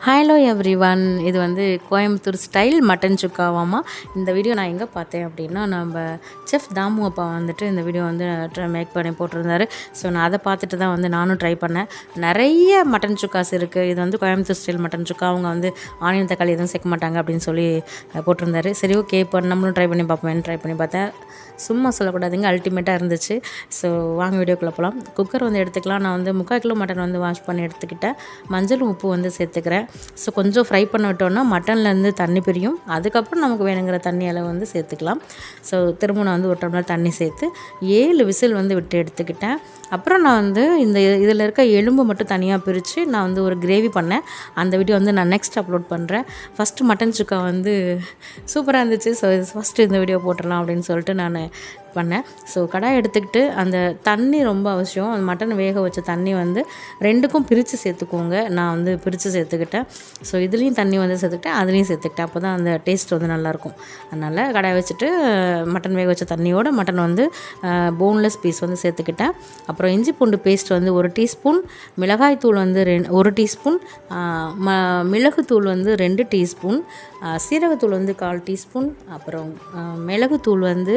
Hello everyone, இது வந்து Coimbatore style mutton சுக்காவாமா. இந்த வீடியோ நான் எங்கே பார்த்தேன் அப்படின்னா, நம்ம செஃப் தாமு அப்பா வந்துட்டு இந்த வீடியோ வந்து மேக் பண்ணி போட்டிருந்தாரு. ஸோ நான் அதை பார்த்துட்டு தான் வந்து நானும் ட்ரை பண்ணேன். நிறைய மட்டன் சுக்காஸ் இருக்குது. இது வந்து கோயம்புத்தூர் ஸ்டைல் மட்டன் சுக்கா. அவங்க வந்து ஆனியன் தக்காளி எதுவும் சேர்க்க மாட்டாங்க அப்படின்னு சொல்லி போட்டிருந்தாரு. சரி, ஓகே, இப்போ நம்மளும் ட்ரை பண்ணி பார்ப்போம். ட்ரை பண்ணி பார்த்தேன். சும்மா சொல்லக்கூடாதுங்க, அல்டிமேட்டாக இருந்துச்சு. ஸோ வாங்க வீடியோக்குள்ளே போகலாம். குக்கர் வந்து எடுத்துக்கலாம். நான் வந்து 3/4 கிலோ மட்டன் வந்து வாஷ் பண்ணி எடுத்துக்கிட்டேன். மஞ்சள் உப்பு வந்து சேர்த்துக்கிறேன். ஸோ கொஞ்சம் ஃப்ரை பண்ண விட்டோன்னா மட்டன்லேருந்து தண்ணி பிரியும். அதுக்கப்புறம் நமக்கு வேணுங்கிற தண்ணி அளவு வந்து சேர்த்துக்கலாம். ஸோ திரும்ப நான் வந்து 1 டம்ளர் தண்ணி சேர்த்து 7 விசில் வந்து விட்டு எடுத்துக்கிட்டேன். அப்புறம் நான் வந்து இதில் இருக்க எலும்பு மட்டும் தனியாக பிரித்து நான் வந்து ஒரு கிரேவி பண்ணேன். அந்த வீடியோ வந்து நான் நெக்ஸ்ட் அப்லோட் பண்ணுறேன். ஃபஸ்ட்டு மட்டன் சுக்கா வந்து சூப்பராக இருந்துச்சு. ஸோ ஃபஸ்ட்டு இந்த வீடியோ போட்டுடலாம் அப்படின்னு சொல்லிட்டு நான் பண்ணேன். ஸோ கடாய் எடுத்துக்கிட்டு அந்த தண்ணி ரொம்ப அவசியம். அந்த மட்டன் வேக வச்ச தண்ணி வந்து 2க்கும் பிரித்து சேர்த்துக்கோங்க. நான் வந்து பிரித்து சேர்த்துக்கிட்டேன். ஸோ இதுலேயும் தண்ணி வந்து சேர்த்துக்கிட்டேன், அதுலேயும் சேர்த்துக்கிட்டேன். அப்போ தான் அந்த டேஸ்ட் வந்து நல்லாயிருக்கும். அதனால் கடாய் வச்சுட்டு மட்டன் வேக வச்ச தண்ணியோட மட்டன் வந்து போன்லெஸ் பீஸ் வந்து சேர்த்துக்கிட்டேன். அப்புறம் இஞ்சி பூண்டு பேஸ்ட் வந்து 1 டீஸ்பூன், மிளகாய்த்தூள் வந்து 1 டீஸ்பூன், மிளகுத்தூள் வந்து 2 டீஸ்பூன், சீரகத்தூள் வந்து 1/4 டீஸ்பூன், அப்புறம் மிளகுத்தூள் வந்து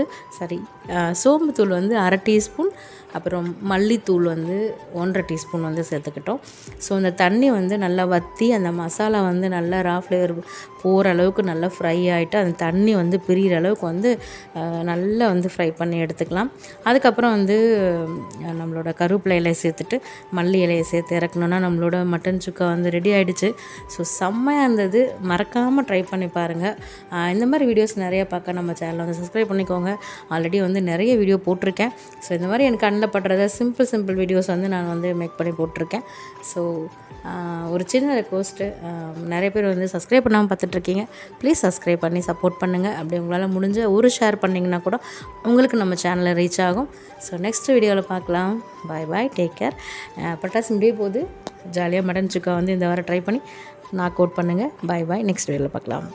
சோம்புத்தூள் வந்து 1/2 டீஸ்பூன், அப்புறம் மல்லித்தூள் வந்து 1/2 டீஸ்பூன் வந்து சேர்த்துக்கிட்டோம். ஸோ இந்த தண்ணி வந்து நல்லா வற்றி அந்த மசாலா வந்து நல்லா ரா ஃப்ளேவர் போகிற அளவுக்கு நல்லா ஃப்ரை ஆகிட்டு அந்த தண்ணி வந்து பிரிகிற அளவுக்கு வந்து நல்லா வந்து ஃப்ரை பண்ணி எடுத்துக்கலாம். அதுக்கப்புறம் வந்து நம்மளோட கருவேப்பிலை இலையை சேர்த்துட்டு மல்லி இலையை சேர்த்து இறக்கணுன்னா நம்மளோட மட்டன் சுக்கா வந்து ரெடி ஆகிடுச்சு. ஸோ செம்மையாக இருந்தது. மறக்காமல் ட்ரை பண்ணி பாருங்கள். இந்த மாதிரி வீடியோஸ் நிறையா பார்க்க நம்ம சேனலை வந்து சப்ஸ்கிரைப் பண்ணிக்கோங்க. ஆல்ரெடி வந்து நிறைய வீடியோ போட்டிருக்கேன். ஸோ இந்த மாதிரி எனக்கு கண்ணில் படுறத சிம்பிள் வீடியோஸ் வந்து நான் வந்து மேக் பண்ணி போட்டிருக்கேன். ஸோ ஒரு சின்ன ரெக்வஸ்ட்டு, நிறைய பேர் வந்து சப்ஸ்கிரைப் பண்ணாமல் பார்த்துட்ருக்கீங்க. ப்ளீஸ் சப்ஸ்கிரைப் பண்ணி சப்போர்ட் பண்ணுங்கள். அப்படி உங்களால் முடிஞ்ச ஒரு ஷேர் பண்ணிங்கன்னா கூட உங்களுக்கு நம்ம சேனலில் ரீச் ஆகும். ஸோ நெக்ஸ்ட் வீடியோவில் பார்க்கலாம். பாய், டேக் கேர். பட்டாசு முடிய போது ஜாலியாக மட்டன் சுக்கா வந்து இந்த வாரம் ட்ரை பண்ணி நாக் அவுட் பண்ணுங்கள். பாய், நெக்ஸ்ட் வீடியோவில் பார்க்கலாம்.